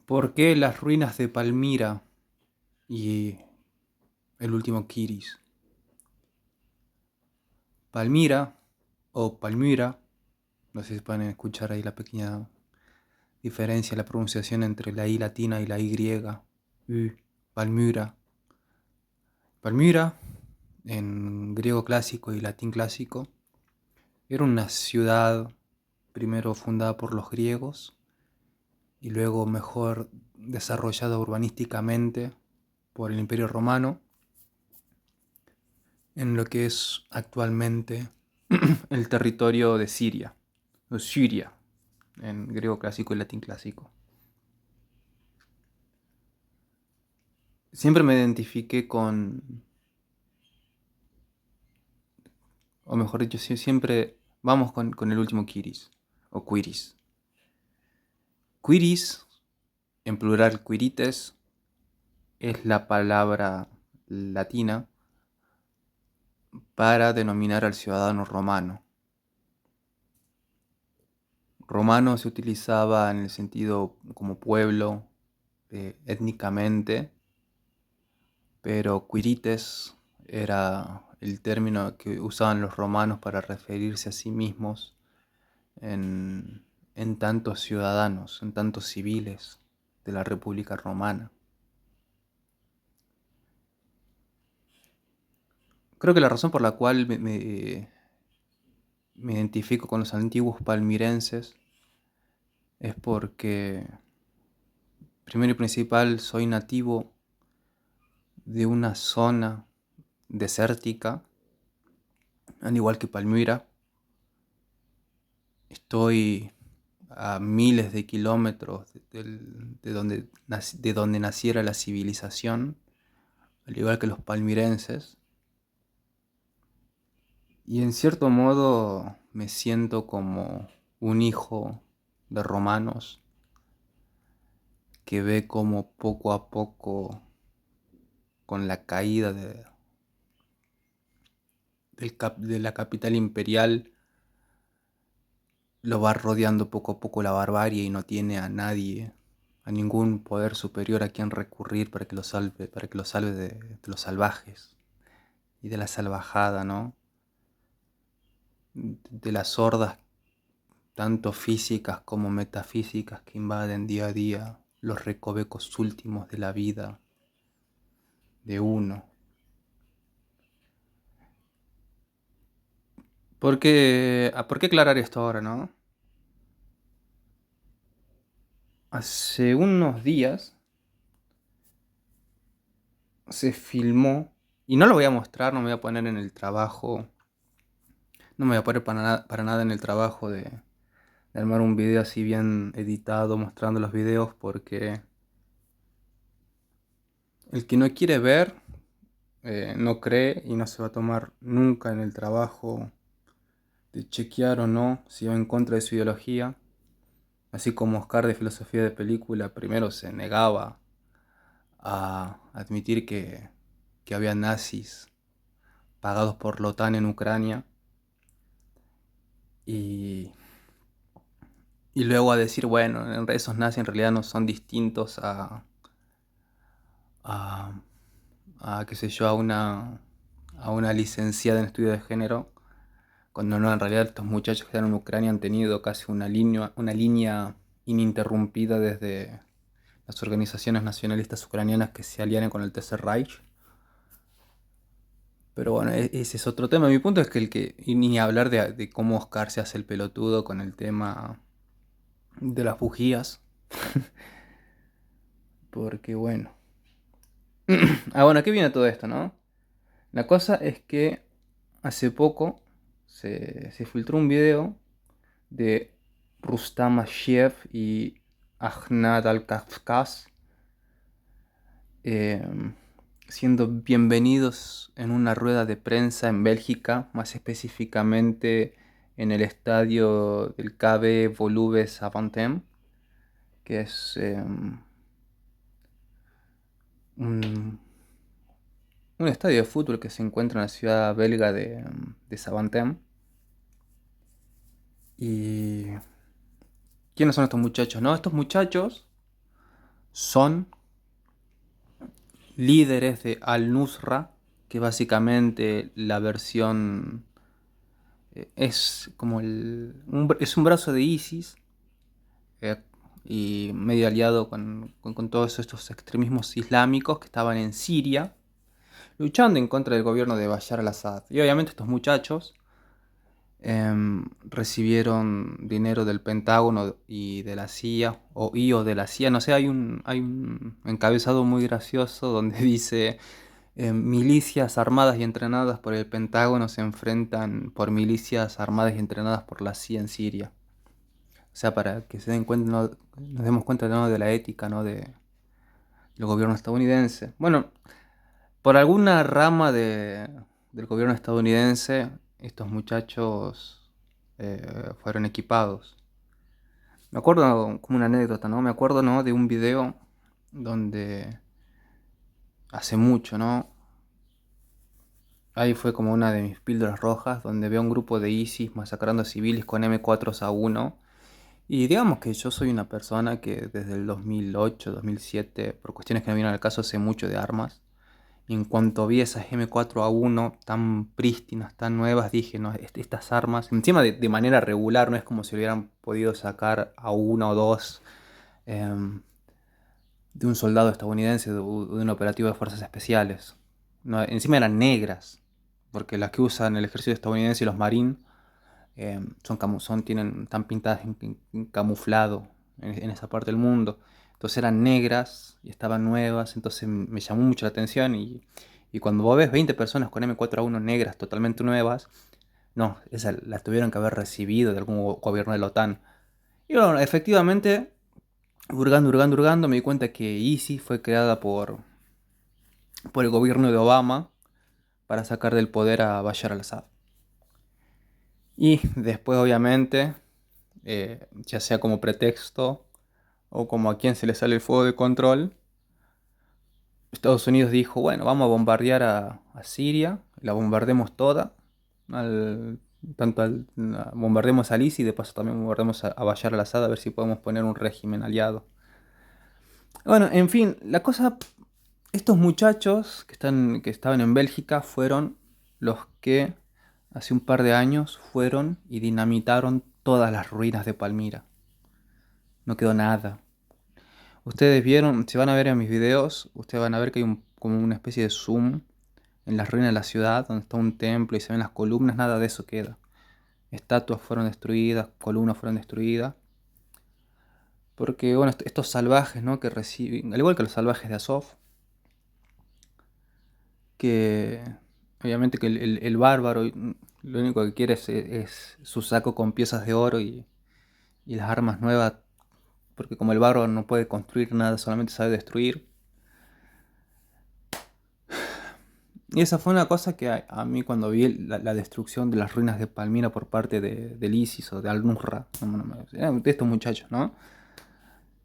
¿Por qué las ruinas de Palmira y el último Kiris? Palmira o Palmyra, no sé si pueden escuchar ahí la pequeña diferencia, la pronunciación entre la I latina y la Y. Palmyra. Palmyra, en griego clásico y latín clásico, era una ciudad primero fundada por los griegos y luego mejor desarrollada urbanísticamente por el Imperio Romano en lo que es actualmente el territorio de Siria, o Siria, en griego clásico y latín clásico. Siempre me identifiqué con, o mejor dicho, siempre vamos con el último Kiris, o Quiris. Quiris, en plural Quirites, es la palabra latina para denominar al ciudadano romano. Romano se utilizaba en el sentido como pueblo, étnicamente, pero Quirites era el término que usaban los romanos para referirse a sí mismos en tantos ciudadanos, en tantos civiles de la República Romana. Creo que la razón por la cual me identifico con los antiguos palmirenses es porque, primero y principal, soy nativo de una zona desértica, al igual que Palmira. Estoy a miles de kilómetros de donde naciera la civilización, al igual que los palmirenses. Y en cierto modo me siento como un hijo de romanos que ve como poco a poco, con la caída de la capital imperial, lo va rodeando poco a poco la barbarie y no tiene a nadie, a ningún poder superior a quien recurrir para que lo salve de los salvajes y de la salvajada, ¿no? De las hordas tanto físicas como metafísicas que invaden día a día los recovecos últimos de la vida de uno. ¿Por qué aclarar esto ahora, no? Hace unos días se filmó, y no lo voy a mostrar, no me voy a poner en el trabajo, no me voy a poner para nada en el trabajo de armar un video así bien editado mostrando los videos, porque el que no quiere ver, no cree y no se va a tomar nunca en el trabajo de chequear o no si va en contra de su ideología. Así como Oscar de filosofía de película primero se negaba a admitir que había nazis pagados por la OTAN en Ucrania y, y luego a decir, bueno, esos nazis en realidad no son distintos a, qué sé yo, a una licenciada en estudio de género, cuando no, en realidad estos muchachos que están en Ucrania han tenido casi una línea ininterrumpida desde las organizaciones nacionalistas ucranianas que se aliaron con el Tercer Reich. Pero bueno, ese es otro tema. Mi punto es que y ni hablar de cómo Oscar se hace el pelotudo con el tema de las bujías. Porque bueno. Bueno, ¿qué viene todo esto, no? La cosa es que hace poco se filtró un video de Rustam Ashiev y Ahnad Al-Kafkas siendo bienvenidos en una rueda de prensa en Bélgica, más específicamente en el estadio del KB Woluwe-Zaventem, que es un, un estadio de fútbol que se encuentra en la ciudad belga de Zaventem. ¿Y quiénes son estos muchachos? ¿No? Estos muchachos son líderes de Al-Nusra, que básicamente la versión es como es un brazo de ISIS, eh, y medio aliado con todos estos extremismos islámicos que estaban en Siria, luchando en contra del gobierno de Bashar al-Assad. Y obviamente estos muchachos recibieron dinero del Pentágono y de la CIA, o de la CIA, no sé, hay un encabezado muy gracioso donde dice: milicias armadas y entrenadas por el Pentágono se enfrentan por milicias armadas y entrenadas por la CIA en Siria. O sea, para que se den cuenta, nos demos cuenta, ¿no?, de la ética, ¿no?, del gobierno estadounidense. Bueno, por alguna rama del gobierno estadounidense, estos muchachos fueron equipados. Me acuerdo, como una anécdota, ¿no? Me acuerdo, ¿no?, de un video donde hace mucho, ¿no? Ahí fue como una de mis píldoras rojas, donde veo a un grupo de ISIS masacrando a civiles con M4A1. Y digamos que yo soy una persona que desde el 2008, 2007, por cuestiones que no vienen al caso, sé mucho de armas. Y en cuanto vi esas M4A1 tan prístinas, tan nuevas, dije: no, estas armas, encima de manera regular, no es como si hubieran podido sacar a uno o dos em, de un soldado estadounidense, de un operativo de fuerzas especiales. No, encima eran negras, porque las que usan el ejército estadounidense y los marines están pintadas en camuflado en esa parte del mundo. Entonces eran negras y estaban nuevas, entonces me llamó mucho la atención. Y cuando vos ves 20 personas con M4A1 negras totalmente nuevas, no, esas las tuvieron que haber recibido de algún gobierno de la OTAN. Y bueno, efectivamente, hurgando, me di cuenta que ISIS fue creada por el gobierno de Obama para sacar del poder a Bashar al-Assad. Y después, obviamente, ya sea como pretexto o como a quien se le sale el fuego de control, Estados Unidos dijo: bueno, vamos a bombardear a Siria, la bombardemos toda, al, bombardemos al ISIS y de paso también bombardemos a Bashar al-Assad, a ver si podemos poner un régimen aliado. Bueno, en fin, la cosa, estos muchachos que estaban en Bélgica fueron los que hace un par de años fueron y dinamitaron todas las ruinas de Palmira. No quedó nada. Ustedes vieron, si van a ver en mis videos, ustedes van a ver que hay como una especie de zoom en las ruinas de la ciudad, donde está un templo y se ven las columnas. Nada de eso queda. Estatuas fueron destruidas, columnas fueron destruidas. Porque, bueno, estos salvajes, ¿no?, que reciben, al igual que los salvajes de Azov, que obviamente que el bárbaro lo único que quiere es su saco con piezas de oro y las armas nuevas, porque como el bárbaro no puede construir nada, solamente sabe destruir. Y esa fue una cosa que a mí, cuando vi la destrucción de las ruinas de Palmira por parte del ISIS o de Al-Nusra, de estos muchachos, ¿no?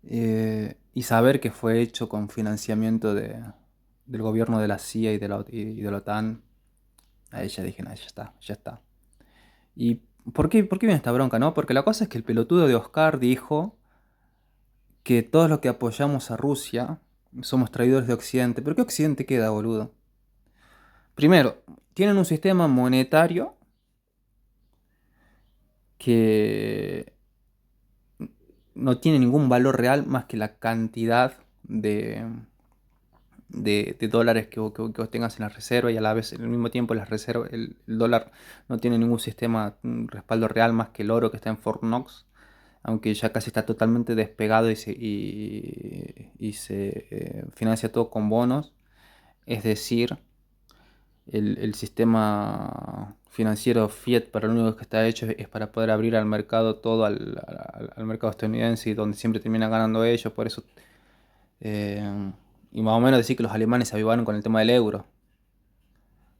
Y saber que fue hecho con financiamiento del gobierno de la CIA y de la OTAN, ahí ya dije: no, ya está, ya está. ¿Y por qué viene esta bronca, no? Porque la cosa es que el pelotudo de Oscar dijo que todos los que apoyamos a Rusia somos traidores de Occidente. ¿Pero qué Occidente queda, boludo? Primero, tienen un sistema monetario que no tiene ningún valor real más que la cantidad de dólares que vos tengas en la reserva, y a la vez, al mismo tiempo, el dólar no tiene ningún sistema, respaldo real más que el oro que está en Fort Knox, aunque ya casi está totalmente despegado y se financia todo con bonos. Es decir, el sistema financiero Fiat, para lo único que está hecho es para poder abrir al mercado todo, al mercado estadounidense, y donde siempre terminan ganando ellos. Por eso, y más o menos decir que los alemanes se avivaron con el tema del euro,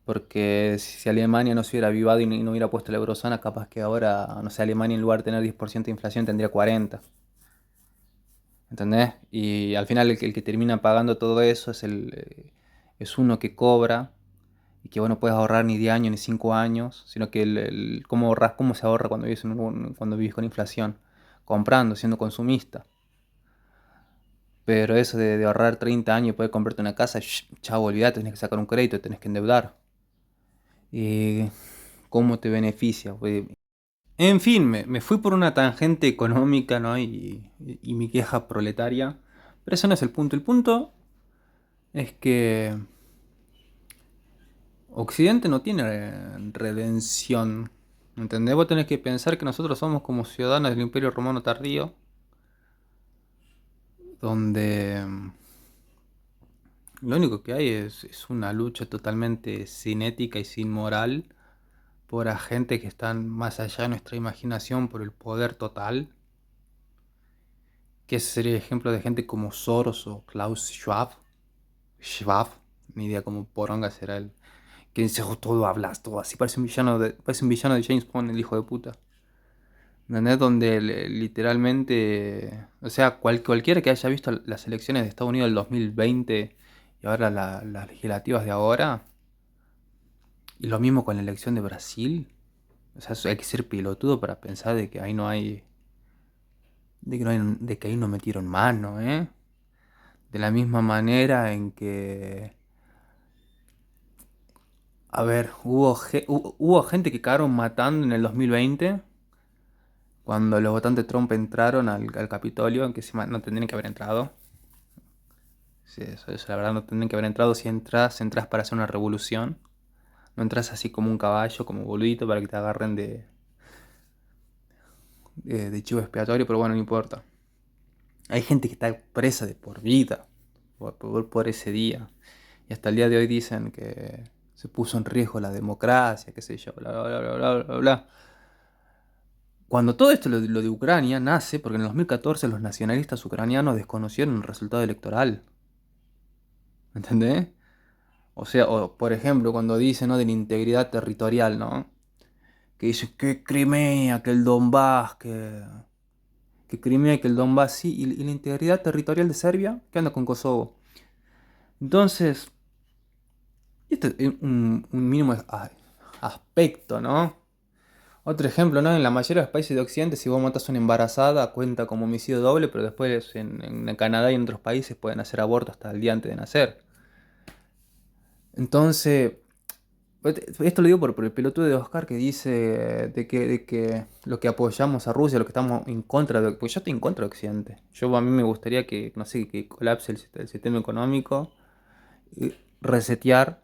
porque si Alemania no se hubiera avivado y no hubiera puesto la eurozona, capaz que ahora, no sé, Alemania, en lugar de tener 10% de inflación, tendría 40%. ¿Entendés? Y al final el que termina pagando todo eso es uno que cobra y que vos no puedes ahorrar ni 10 años ni 5 años, sino que cómo se ahorra cuando vives con inflación: comprando, siendo consumista. Pero eso de ahorrar 30 años y poder comprarte una casa, chavo, olvídate, tenés que sacar un crédito, tenés que endeudar. ¿Y cómo te beneficia? En fin, me fui por una tangente económica, ¿no? Y mi queja proletaria. Pero eso no es el punto. El punto es que Occidente no tiene redención. ¿Entendés? Vos tenés que pensar que nosotros somos como ciudadanos del Imperio Romano Tardío, donde lo único que hay es una lucha totalmente sin ética y sin moral por agentes que están más allá de nuestra imaginación, por el poder total. Que ese sería el ejemplo de gente como Soros o Klaus Schwab. Schwab, ni idea cómo poronga será él. Que dice, "Oh, todo hablas, todo así, parece un villano de James Bond, el hijo de puta. ¿Entendés? Donde literalmente, o sea, cualquiera que haya visto las elecciones de Estados Unidos del 2020 y ahora las legislativas de ahora, y lo mismo con la elección de Brasil, o sea, hay que ser pelotudo para pensar de que ahí no hay, de que ahí no metieron mano, ¿eh? De la misma manera en que, a ver, hubo gente que cagaron matando en el 2020 cuando los votantes de Trump entraron al Capitolio, en que encima no tendrían que haber entrado. Sí, eso, la verdad no tendrían que haber entrado. Si entras para hacer una revolución. No entras así como un caballo, como boludito, para que te agarren de chivo expiatorio, pero bueno, no importa. Hay gente que está presa de por vida por ese día. Y hasta el día de hoy dicen que se puso en riesgo la democracia, qué sé yo, bla, bla, bla, bla, bla, bla, bla. Cuando todo esto, lo de Ucrania, nace porque en el 2014 los nacionalistas ucranianos desconocieron el resultado electoral. ¿Entendés? O sea, o por ejemplo, cuando dicen, ¿no?, de la integridad territorial, ¿no? Que dice que Crimea, que el Donbass, que Crimea, que el Donbass, sí, y la integridad territorial de Serbia, ¿qué anda con Kosovo? Entonces, este es un mínimo aspecto, ¿no? Otro ejemplo, ¿no? En la mayoría de los países de Occidente, si vos matas a una embarazada, cuenta como homicidio doble, pero después en Canadá y en otros países pueden hacer aborto hasta el día antes de nacer. Entonces, esto lo digo por el pelotudo de Oscar que dice de que lo que apoyamos a Rusia, lo que estamos en contra de... Pues yo estoy en contra de Occidente. A mí me gustaría que, no sé, que colapse el sistema económico, y resetear,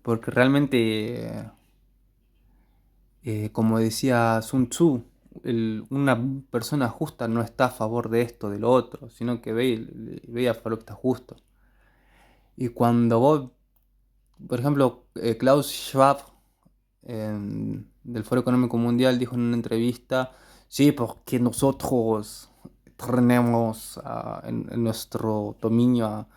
porque realmente, como decía Sun Tzu, una persona justa no está a favor de esto, de lo otro, sino que ve a favor de lo que está justo. Y cuando vos, por ejemplo, Klaus Schwab, del Foro Económico Mundial, dijo en una entrevista, sí, porque nosotros tenemos en nuestro dominio a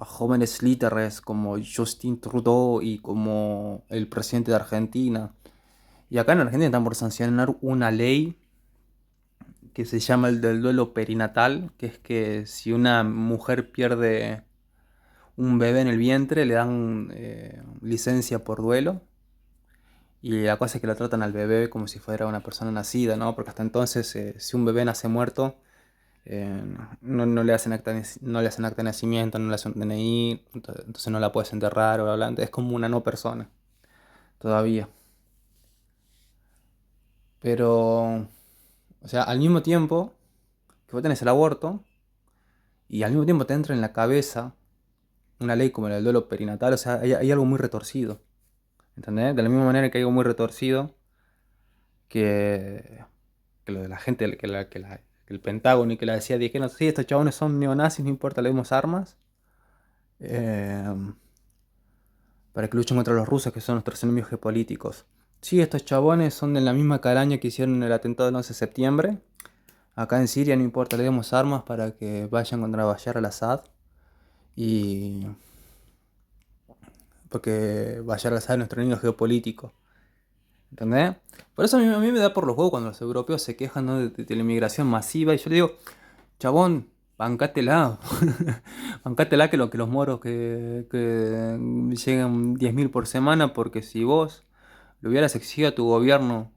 jóvenes líderes como Justin Trudeau y como el presidente de Argentina. Y acá en Argentina están por sancionar una ley que se llama el del duelo perinatal, que es que si una mujer pierde un bebé en el vientre, le dan licencia por duelo. Y la cosa es que lo tratan al bebé como si fuera una persona nacida, ¿no? Porque hasta entonces, si un bebé nace muerto, eh, no le hacen no le hacen acta de nacimiento, no le hacen un DNI, entonces no la puedes enterrar o hablar. Es como una no persona, todavía. Pero, o sea, al mismo tiempo que vos tenés el aborto, y al mismo tiempo te entra en la cabeza una ley como la del duelo perinatal, o sea, hay algo muy retorcido, ¿entendés? De la misma manera que hay algo muy retorcido que lo de la gente, que el Pentágono y que la decía, dijeron, sí, estos chabones son neonazis, no importa, le dimos armas eh, para que luchen contra los rusos, que son nuestros enemigos geopolíticos. Sí, estos chabones son de la misma calaña que hicieron el atentado del 11 de septiembre. Acá en Siria, no importa, le demos armas para que vayan contra Bashar al-Assad. Y porque Bashar al-Assad es nuestro enemigo geopolítico. ¿Entendés? Por eso a mí me da por los huevos cuando los europeos se quejan, ¿no?, de la inmigración masiva. Y yo le digo, chabón, bancátela. Bancátela que los moros que llegan 10.000 por semana, porque si vos le hubieras exigido a tu gobierno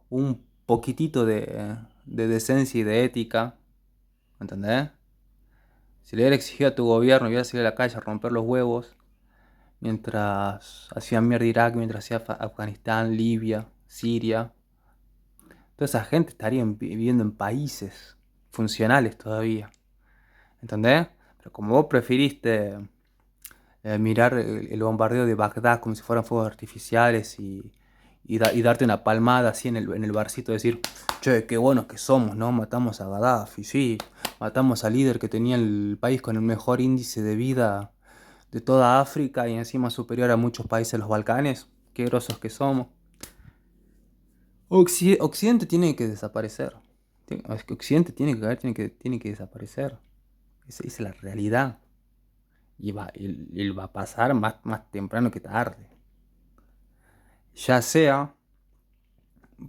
un poquitito de decencia y de ética, ¿entendés? Si le hubiera exigido a tu gobierno, hubiera salido a la calle a romper los huevos, mientras hacía mierda Irak, mientras hacía Afganistán, Libia, Siria, toda esa gente estaría viviendo en países funcionales todavía. ¿Entendés? Pero como vos preferiste mirar el bombardeo de Bagdad como si fueran fuegos artificiales y darte una palmada así en el barcito, decir, che, qué buenos que somos, ¿no? Matamos a Gaddafi, sí, matamos al líder que tenía el país con el mejor índice de vida de toda África y encima superior a muchos países de los Balcanes, qué grosos que somos. Occidente tiene que desaparecer. Es que Occidente tiene que caer, tiene que desaparecer. Esa es la realidad. Y va a pasar más temprano que tarde. Ya sea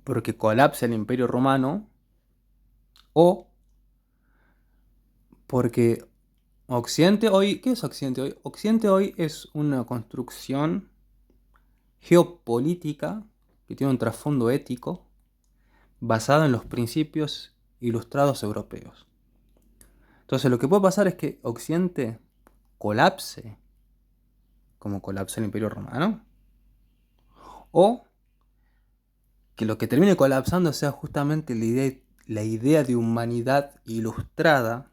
porque colapse el Imperio Romano o porque Occidente hoy... ¿Qué es Occidente hoy? Occidente hoy es una construcción geopolítica que tiene un trasfondo ético basado en los principios ilustrados europeos. Entonces lo que puede pasar es que Occidente colapse como colapsa el Imperio Romano, o que lo que termine colapsando sea justamente la idea de humanidad ilustrada,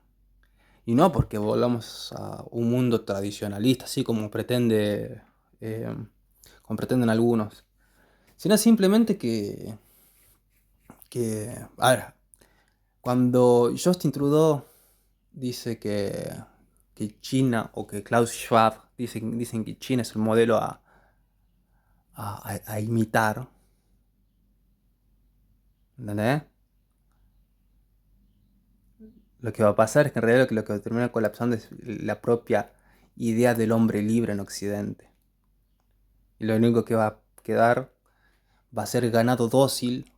y no porque volvamos a un mundo tradicionalista, así eh, como pretenden algunos, sino simplemente a ver, cuando Justin Trudeau dice que China, o que Klaus Schwab dicen que China es el modelo a imitar, ¿entendés? Lo que va a pasar es que en realidad lo que termina colapsando es la propia idea del hombre libre en Occidente. Y lo único que va a quedar va a ser ganado dócil,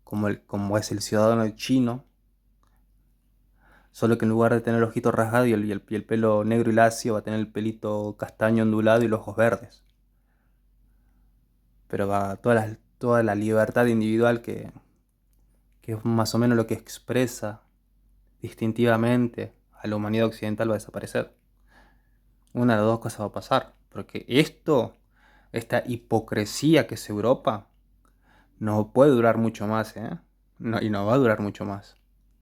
como es el ciudadano chino, solo que en lugar de tener ojitos rasgados y el pelo negro y lacio, va a tener el pelito castaño ondulado y los ojos verdes. Pero va toda la libertad individual que es más o menos lo que expresa distintivamente a la humanidad occidental, va a desaparecer. Una de las dos cosas va a pasar. Porque esta hipocresía que es Europa, no puede durar mucho más, ¿eh? No, y no va a durar mucho más.